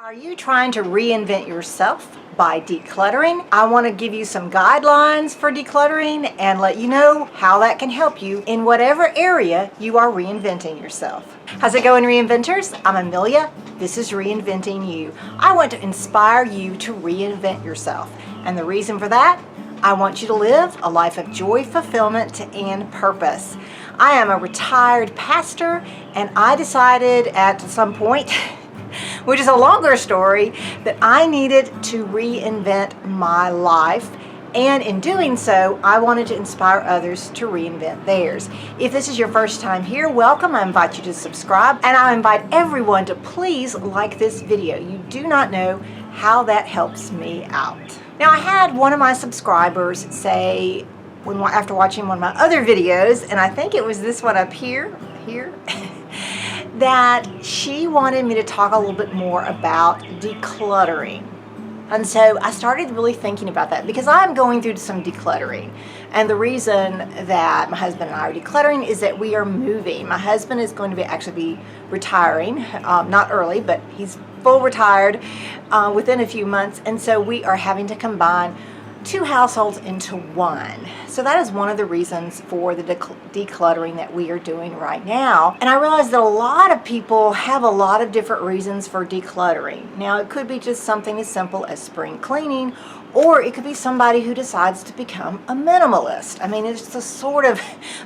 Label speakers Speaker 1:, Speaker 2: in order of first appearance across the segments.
Speaker 1: Are you trying to reinvent yourself by decluttering? I want to give you some guidelines for decluttering and let you know how that can help you in whatever area you are reinventing yourself. How's it going, Reinventors? I'm Amelia. This is Reinventing You. I want to inspire you to reinvent yourself. And the reason for that, I want you to live a life of joy, fulfillment, and purpose. I am a retired pastor, and I decided at some point which is a longer story, that I needed to reinvent my life. And in doing so, I wanted to inspire others to reinvent theirs. If this is your first time here, welcome. I invite you to subscribe, and I invite everyone to please like this video. You do not know how that helps me out. Now, I had one of my subscribers say, after watching one of my other videos, and I think it was this one up here, that she wanted me to talk a little bit more about decluttering. And so I started really thinking about that because I'm going through some decluttering. And the reason that my husband and I are decluttering is that we are moving. My husband is going to actually be retiring, not early, but he's full retired within a few months. And so we are having to combine two households into one. So that is one of the reasons for the decluttering that we are doing right now. And I realize that a lot of people have a lot of different reasons for decluttering. Now, it could be just something as simple as spring cleaning, or it could be somebody who decides to become a minimalist. I mean, it's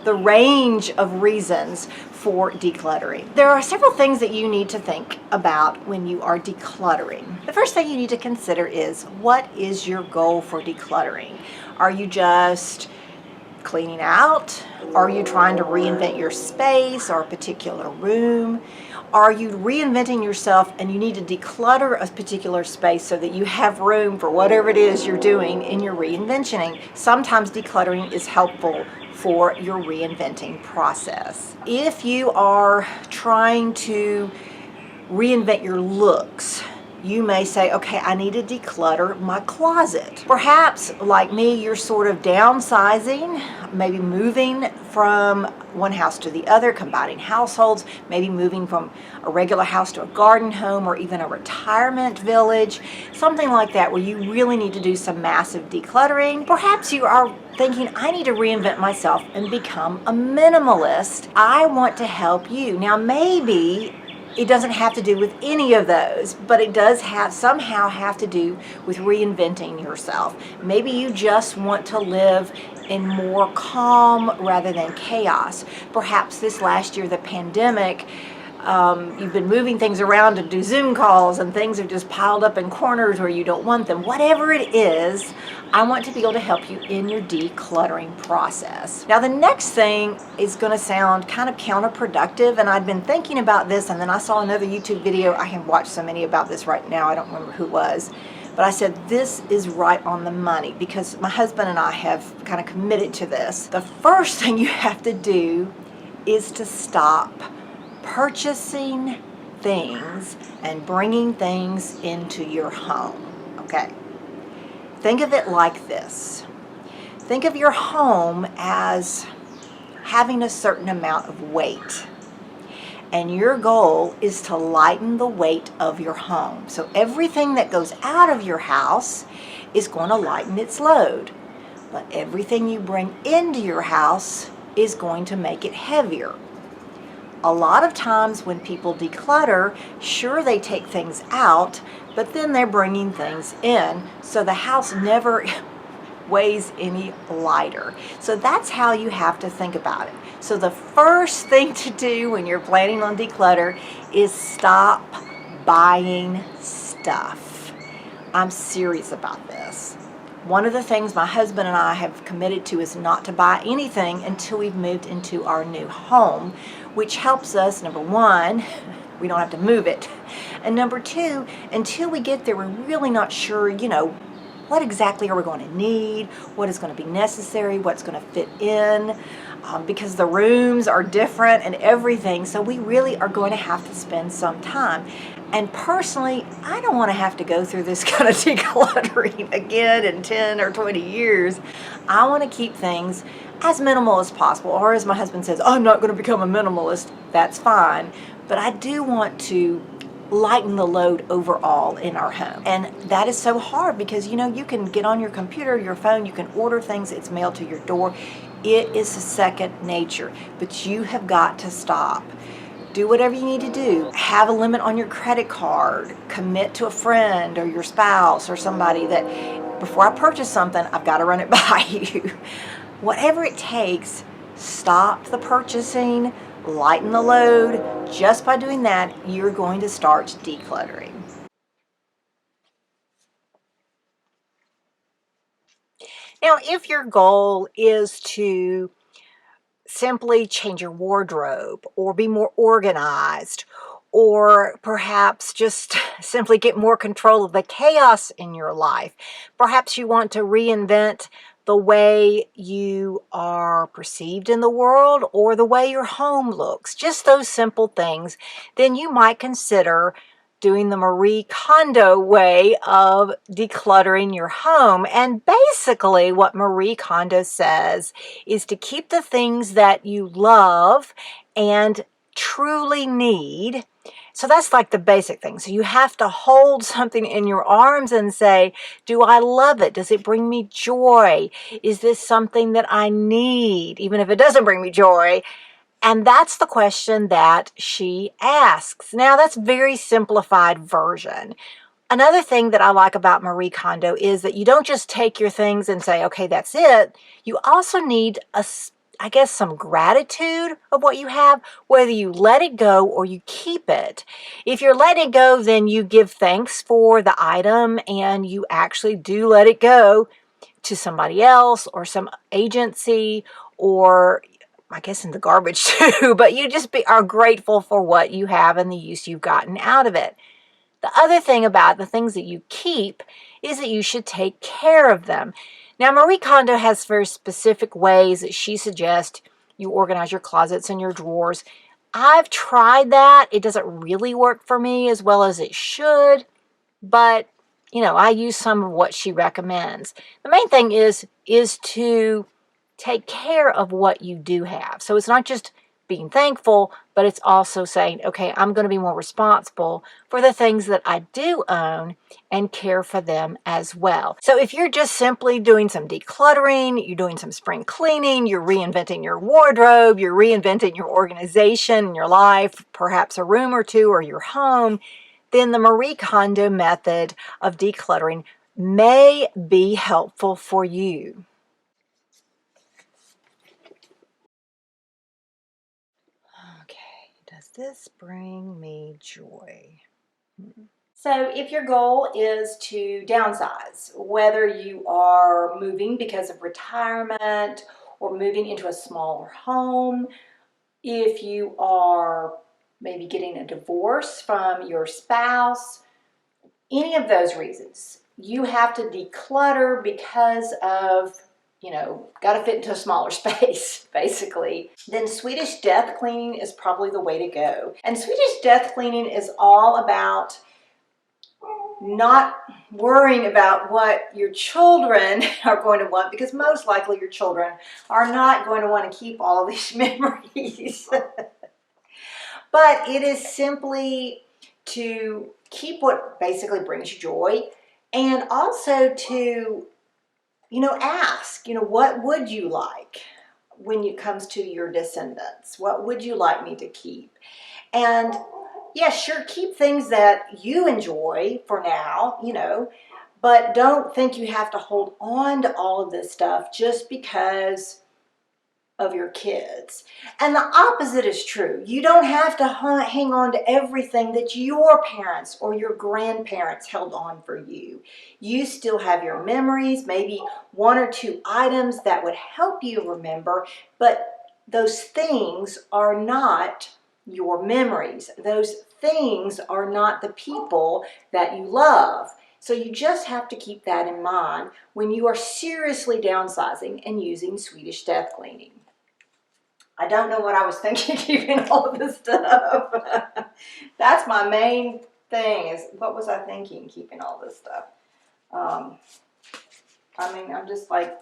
Speaker 1: the range of reasons for decluttering. There are several things that you need to think about when you are decluttering. The first thing you need to consider is, what is your goal for decluttering? Are you just cleaning out? Are you trying to reinvent your space or a particular room? Are you reinventing yourself and you need to declutter a particular space so that you have room for whatever it is you're doing in your reinventing? Sometimes decluttering is helpful for your reinventing process. If you are trying to reinvent your looks, you may say, okay, I need to declutter my closet. Perhaps, like me, you're sort of downsizing, maybe moving from one house to the other, combining households, maybe moving from a regular house to a garden home or even a retirement village, something like that where you really need to do some massive decluttering. Perhaps you are thinking, I need to reinvent myself and become a minimalist. I want to help you. Now, maybe it doesn't have to do with any of those, but it does somehow have to do with reinventing yourself. Maybe you just want to live in more calm rather than chaos. Perhaps this last year, the pandemic, you've been moving things around to do Zoom calls and things have just piled up in corners where you don't want them. Whatever it is, I want to be able to help you in your decluttering process. Now, the next thing is going to sound kind of counterproductive, and I'd been thinking about this, and then I saw another YouTube video. I can watch so many about this right now. I don't remember who it was. But I said, this is right on the money because my husband and I have kind of committed to this. The first thing you have to do is to stop purchasing things and bringing things into your home. Okay. Think of it like this. Think of your home as having a certain amount of weight. And your goal is to lighten the weight of your home. So everything that goes out of your house is going to lighten its load. But everything you bring into your house is going to make it heavier. A lot of times when people declutter, sure, they take things out, but then they're bringing things in, so the house never weighs any lighter. So that's how you have to think about it. So the first thing to do when you're planning on declutter is stop buying stuff. I'm serious about this. One of the things my husband and I have committed to is not to buy anything until we've moved into our new home, which helps us, number one, we don't have to move it. And number two, until we get there, we're really not sure, what exactly are we going to need, what is going to be necessary, what's going to fit in, because the rooms are different and everything. So we really are going to have to spend some time. And personally, I don't want to have to go through this kind of decluttering again in 10 or 20 years. I want to keep things as minimal as possible. Or as my husband says, I'm not going to become a minimalist. That's fine. But I do want to lighten the load overall in our home. And that is so hard because, you know, you can get on your computer, your phone, you can order things, it's mailed to your door. It is a second nature, but you have got to stop. Do whatever you need to do. Have a limit on your credit card. Commit to a friend or your spouse or somebody that before I purchase something, I've got to run it by you. Whatever it takes, stop the purchasing, lighten the load. Just by doing that, you're going to start decluttering. Now, if your goal is to simply change your wardrobe or be more organized, or perhaps just simply get more control of the chaos in your life, perhaps you want to reinvent the way you are perceived in the world or the way your home looks, just those simple things, then you might consider doing the Marie Kondo way of decluttering your home. And basically what Marie Kondo says is to keep the things that you love and truly need. So that's like the basic thing. So you have to hold something in your arms and say, do I love it? Does it bring me joy? Is this something that I need, even if it doesn't bring me joy? And that's the question that she asks. Now, that's a very simplified version. Another thing that I like about Marie Kondo is that you don't just take your things and say, okay, that's it. You also need some gratitude of what you have, whether you let it go or you keep it. If you're letting it go, then you give thanks for the item and you actually do let it go to somebody else or some agency, or I guess in the garbage too, but you just are grateful for what you have and the use you've gotten out of it. The other thing about the things that you keep is that you should take care of them. Now, Marie Kondo has very specific ways that she suggests you organize your closets and your drawers. I've tried that. It doesn't really work for me as well as it should, but you know, I use some of what she recommends. The main thing is to take care of what you do have. So it's not just being thankful, but it's also saying, okay, I'm going to be more responsible for the things that I do own and care for them as well. So if you're just simply doing some decluttering, you're doing some spring cleaning, you're reinventing your wardrobe, you're reinventing your organization, your life, perhaps a room or two or your home, then the Marie Kondo method of decluttering may be helpful for you. Okay, does this bring me joy? So if your goal is to downsize, whether you are moving because of retirement or moving into a smaller home, if you are maybe getting a divorce from your spouse, any of those reasons, you have to declutter because of, you know, got to fit into a smaller space, basically, then Swedish Death Cleaning is probably the way to go. And Swedish Death Cleaning is all about not worrying about what your children are going to want, because most likely your children are not going to want to keep all of these memories. But it is simply to keep what basically brings you joy, and also to, you know, ask, you know, what would you like when it comes to your descendants? What would you like me to keep? And yeah, sure, keep things that you enjoy for now, you know, but don't think you have to hold on to all of this stuff just because of your kids. And the opposite is true. You don't have to hang on to everything that your parents or your grandparents held on for you. You still have your memories, maybe one or two items that would help you remember, but those things are not your memories. Those things are not the people that you love. So you just have to keep that in mind when you are seriously downsizing and using Swedish Death Cleaning. I don't know what I was thinking keeping all of this stuff. That's my main thing, is what was I thinking keeping all this stuff? I mean, I'm just like,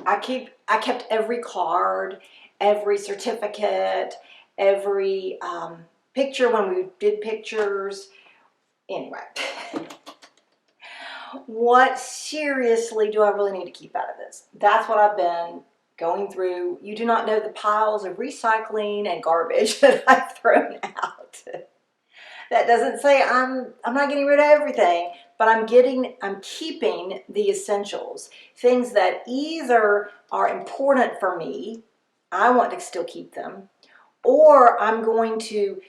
Speaker 1: I kept every card, every certificate, every picture when we did pictures. Anyway, what seriously do I really need to keep out of this? That's what I've been going through. You do not know the piles of recycling and garbage that I've thrown out. That doesn't say I'm not getting rid of everything, but I'm keeping the essentials. Things that either are important for me, I want to still keep them, or I'm going to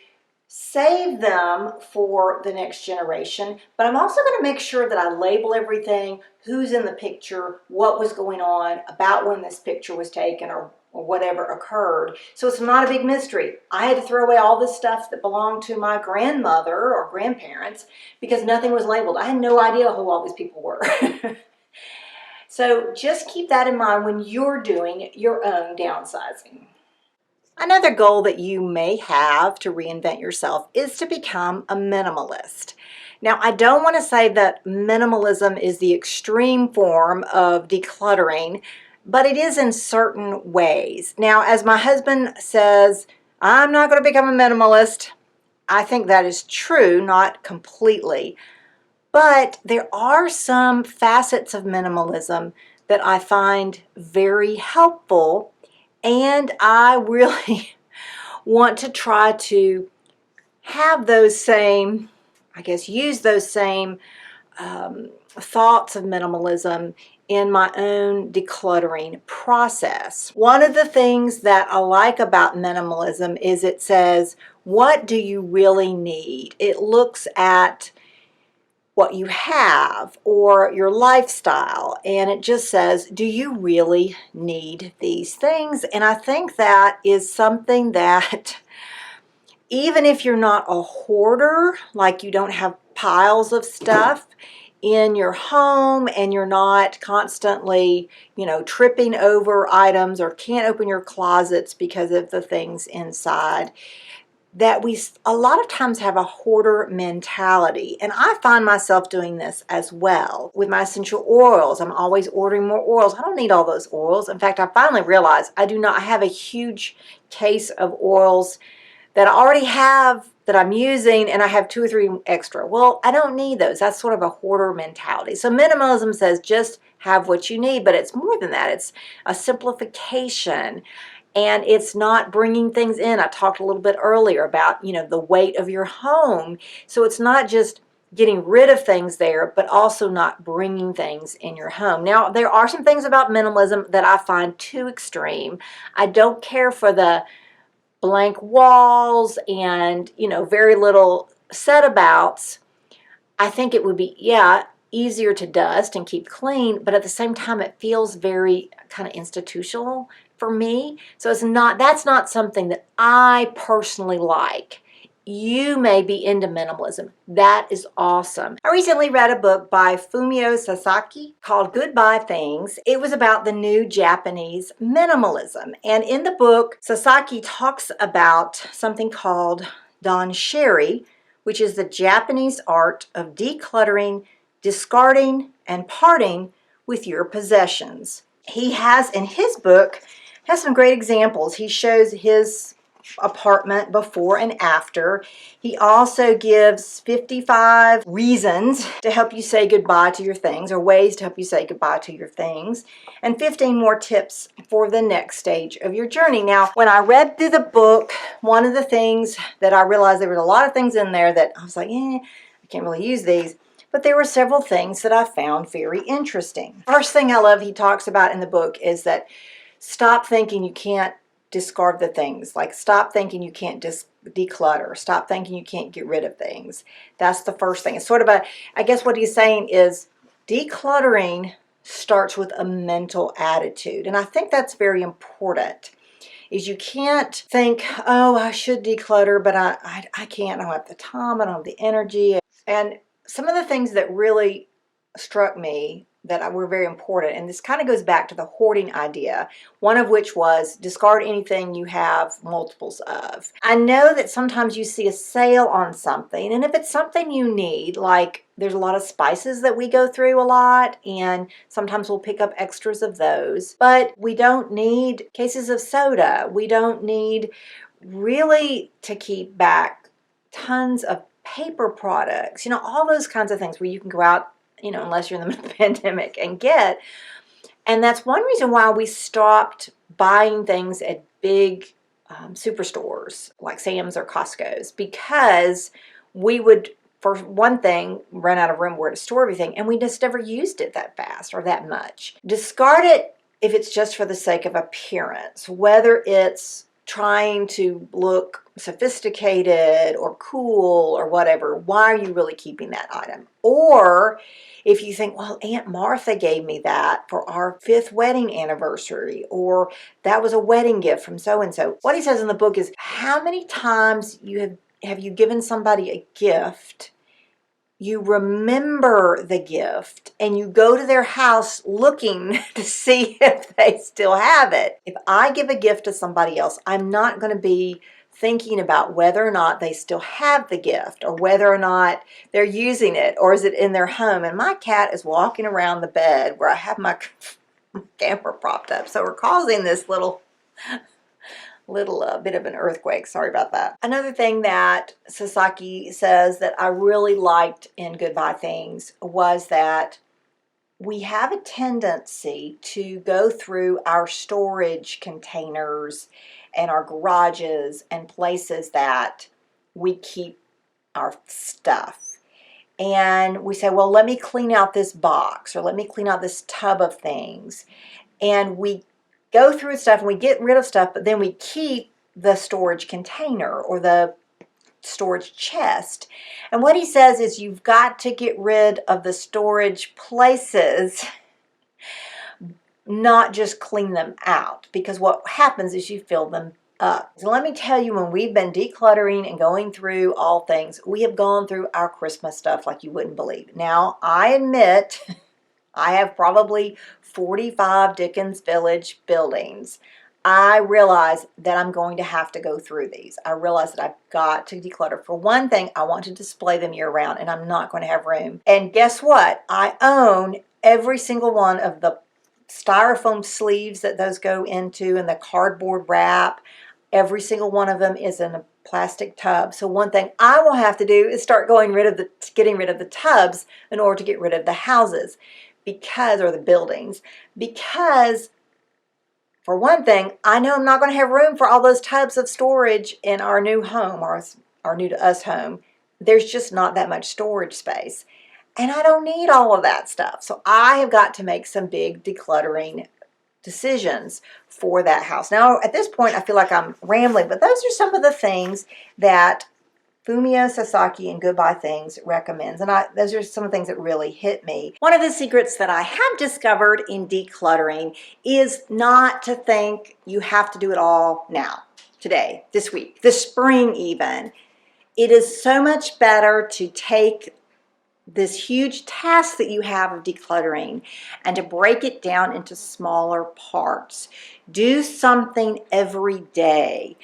Speaker 1: save them for the next generation. But I'm also going to make sure that I label everything, who's in the picture, what was going on, about when this picture was taken, or whatever occurred. So it's not a big mystery. I had to throw away all this stuff that belonged to my grandmother or grandparents because nothing was labeled. I had no idea who all these people were. So just keep that in mind when you're doing your own downsizing. Another goal that you may have to reinvent yourself is to become a minimalist. Now, I don't want to say that minimalism is the extreme form of decluttering, but it is in certain ways. Now, as my husband says, I'm not going to become a minimalist. I think that is true, not completely. But there are some facets of minimalism that I find very helpful, and I really want to try to have those same, use those same thoughts of minimalism in my own decluttering process. One of the things that I like about minimalism is it says, what do you really need? It looks at what you have or your lifestyle, and it just says, do you really need these things? And I think that is something that even if you're not a hoarder, like you don't have piles of stuff in your home and you're not constantly, tripping over items or can't open your closets because of the things inside, that we a lot of times have a hoarder mentality. And I find myself doing this as well with my essential oils. I'm always ordering more oils. I don't need all those oils. In fact, I finally realized I do not have a huge case of oils that I already have that I'm using, and I have 2 or 3 extra. Well, I don't need those. That's sort of a hoarder mentality. So minimalism says just have what you need, but it's more than that. It's a simplification. And it's not bringing things in. I talked a little bit earlier about, the weight of your home. So it's not just getting rid of things there, but also not bringing things in your home. Now, there are some things about minimalism that I find too extreme. I don't care for the blank walls and, very little set-abouts. I think it would be, easier to dust and keep clean, but at the same time, it feels very kind of institutional for me. So that's not something that I personally like. You may be into minimalism. That is awesome. I recently read a book by Fumio Sasaki called Goodbye Things. It was about the new Japanese minimalism. And in the book, Sasaki talks about something called danshari, which is the Japanese art of decluttering, discarding, and parting with your possessions. He has in his book some great examples. He shows his apartment before and after. He also gives 55 reasons to help you say goodbye to your things, or ways to help you say goodbye to your things, and 15 more tips for the next stage of your journey. Now, when I read through the book, one of the things that I realized, there was a lot of things in there that I was like, I can't really use these. But there were several things that I found very interesting. First thing I love he talks about in the book is that stop thinking you can't discard the things. Like, stop thinking you can't declutter. Stop thinking you can't get rid of things. That's the first thing. It's sort of I guess what he's saying is decluttering starts with a mental attitude. And I think that's very important. Is you can't think, oh, I should declutter, but I can't. I don't have the time. I don't have the energy. And some of the things that really struck me that were very important, and this kind of goes back to the hoarding idea, one of which was discard anything you have multiples of. I know that sometimes you see a sale on something, and if it's something you need, like there's a lot of spices that we go through a lot, and sometimes we'll pick up extras of those, but we don't need cases of soda. We don't need really to keep back tons of paper products, all those kinds of things where you can go out, unless you're in the middle of the pandemic, and get. And that's one reason why we stopped buying things at big superstores like Sam's or Costco's, because we would, for one thing, run out of room where to store everything, and we just never used it that fast or that much. Discard it if it's just for the sake of appearance, whether it's trying to look sophisticated or cool or whatever. Why are you really keeping that item? Or if you think, well, Aunt Martha gave me that for our 5th wedding anniversary, or that was a wedding gift from so-and-so. What he says in the book is, how many times have you given somebody a gift, you remember the gift, and you go to their house looking to see if they still have it. If I give a gift to somebody else, I'm not going to be thinking about whether or not they still have the gift, or whether or not they're using it, or is it in their home. And my cat is walking around the bed where I have my camera propped up, so we're causing this little bit of an earthquake. Sorry about that. Another thing that Sasaki says that I really liked in Goodbye Things was that we have a tendency to go through our storage containers and our garages and places that we keep our stuff. And we say, well, let me clean out this box, or let me clean out this tub of things. And we go through stuff and we get rid of stuff, but then we keep the storage container or the storage chest. And what he says is, you've got to get rid of the storage places, not just clean them out, because what happens is you fill them up. So let me tell you, when we've been decluttering and going through all things, we have gone through our Christmas stuff like you wouldn't believe. Now, I admit I have probably 45 Dickens Village buildings. I realize that I'm going to have to go through these. I realize that I've got to declutter. For one thing, I want to display them year round, and I'm not going to have room. And guess what? I own every single one of the styrofoam sleeves that those go into, and the cardboard wrap. Every single one of them is in a plastic tub. So one thing I will have to do is start getting rid of the tubs in order to get rid of the houses, or the buildings, because for one thing, I know I'm not going to have room for all those tubs of storage in our new home, or our new to us home. There's just not that much storage space, and I don't need all of that stuff. So I have got to make some big decluttering decisions for that house. Now, at this point, I feel like I'm rambling, but those are some of the things that Fumio Sasaki in Goodbye Things recommends, and those are some of the things that really hit me. One of the secrets that I have discovered in decluttering is not to think you have to do it all now, today, this week, this spring even. It is so much better to take this huge task that you have of decluttering and to break it down into smaller parts. Do something every day,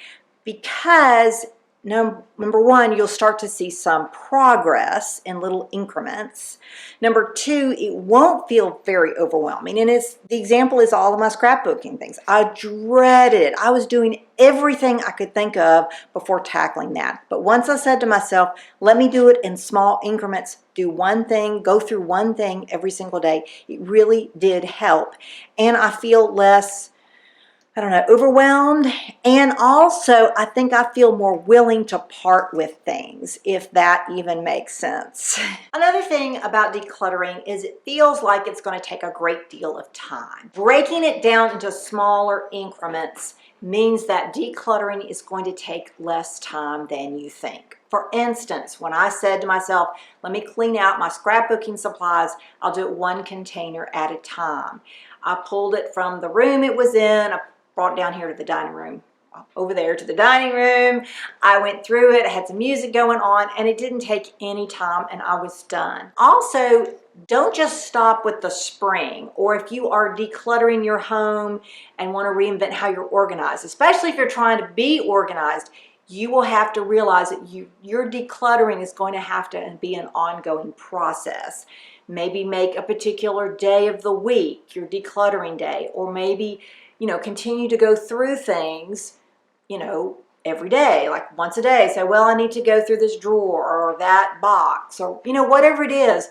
Speaker 1: because number one, you'll start to see some progress in little increments. Number two, it won't feel very overwhelming. And the example is all of my scrapbooking things. I dreaded it. I was doing everything I could think of before tackling that. But once I said to myself, let me do it in small increments, do one thing, go through one thing every single day, it really did help. And I feel less, overwhelmed. And also, I think I feel more willing to part with things, if that even makes sense. Another thing about decluttering is it feels like it's going to take a great deal of time. Breaking it down into smaller increments means that decluttering is going to take less time than you think. For instance, when I said to myself, let me clean out my scrapbooking supplies, I'll do it one container at a time. I pulled it from the room it was in, I brought it down here to the dining room, over there to the dining room. I went through it, I had some music going on, and it didn't take any time, and I was done. Also, don't just stop with the spring, or if you are decluttering your home and want to reinvent how you're organized, especially if you're trying to be organized, you will have to realize that your decluttering is going to have to be an ongoing process. Maybe make a particular day of the week your decluttering day, or maybe continue to go through things, every day, like once a day. Say, well, I need to go through this drawer or that box or, whatever it is.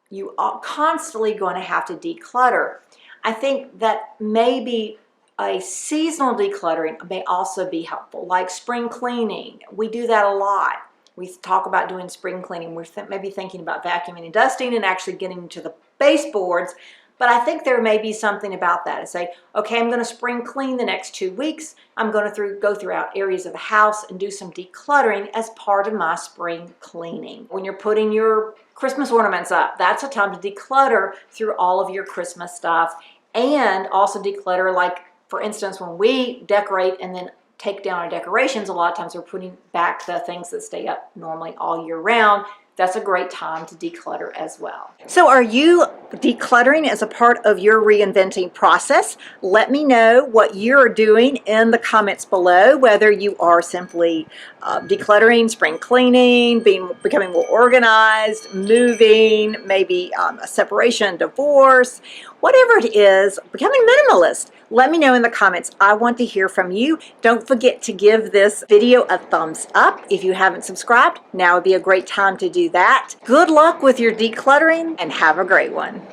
Speaker 1: You are constantly going to have to declutter. I think that maybe a seasonal decluttering may also be helpful, like spring cleaning. We do that a lot. We talk about doing spring cleaning. We're maybe thinking about vacuuming and dusting and actually getting to the baseboards. But I think there may be something about that. I say, okay, I'm going to spring clean the next 2 weeks. I'm going to go throughout areas of the house and do some decluttering as part of my spring cleaning. When you're putting your Christmas ornaments up, that's a time to declutter through all of your Christmas stuff, and also declutter, like, for instance, when we decorate and then take down our decorations, a lot of times we're putting back the things that stay up normally all year round. That's a great time to declutter as well. So are you decluttering as a part of your reinventing process? Let me know what you're doing in the comments below, whether you are simply decluttering, spring cleaning, becoming more organized, moving, maybe a separation, divorce, whatever it is, becoming minimalist. Let me know in the comments. I want to hear from you. Don't forget to give this video a thumbs up. If you haven't subscribed, now would be a great time to do that. Good luck with your decluttering and have a great one.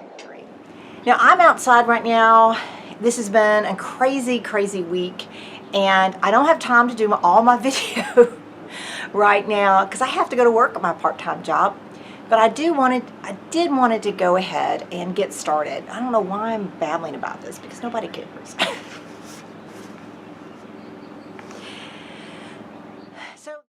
Speaker 1: Now I'm outside right now. This has been a crazy, crazy week, and I don't have time to do all my video right now because I have to go to work at my part-time job. But I did wanted to go ahead and get started. I don't know why I'm babbling about this because nobody cares.